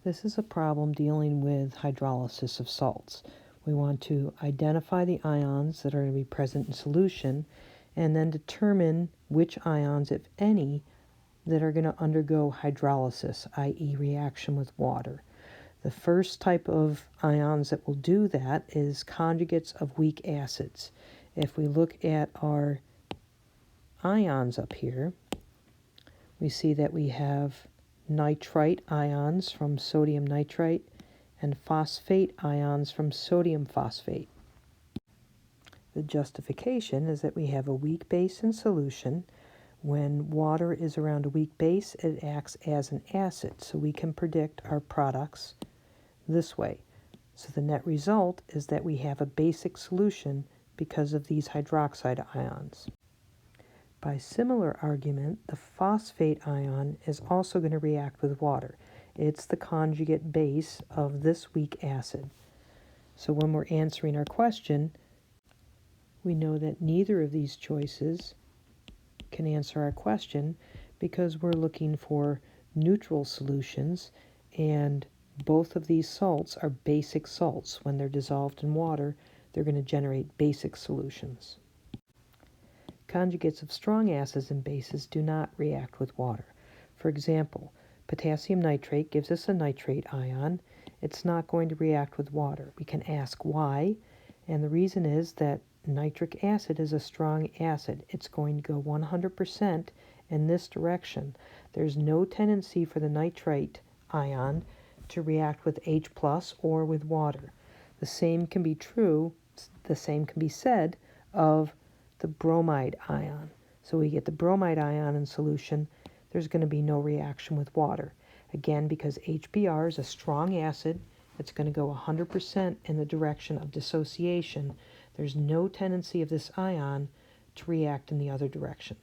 This is a problem dealing with hydrolysis of salts. We want to identify the ions that are going to be present in solution and then determine which ions, if any, that are going to undergo hydrolysis, i.e. reaction with water. The first type of ions that will do that is conjugates of weak acids. If we look at our ions up here, we see that we have nitrite ions from sodium nitrite and phosphate ions from sodium phosphate. The justification is that we have a weak base in solution. When water is around a weak base, it acts as an acid, so we can predict our products this way. So the net result is that we have a basic solution because of these hydroxide ions. By similar argument, the phosphate ion is also going to react with water. It's the conjugate base of this weak acid. So when we're answering our question, we know that neither of these choices can answer our question because we're looking for neutral solutions, and both of these salts are basic salts. When they're dissolved in water, they're going to generate basic solutions. Conjugates of strong acids and bases do not react with water. For example, potassium nitrate gives us a nitrate ion. It's not going to react with water. We can ask why, and the reason is that nitric acid is a strong acid. It's going to go 100% in this direction. There's no tendency for the nitrate ion to react with H+ or with water. The same can be said of the bromide ion. So we get the bromide ion in solution, there's going to be no reaction with water. Again, because HBr is a strong acid, it's going to go 100% in the direction of dissociation. There's no tendency of this ion to react in the other direction.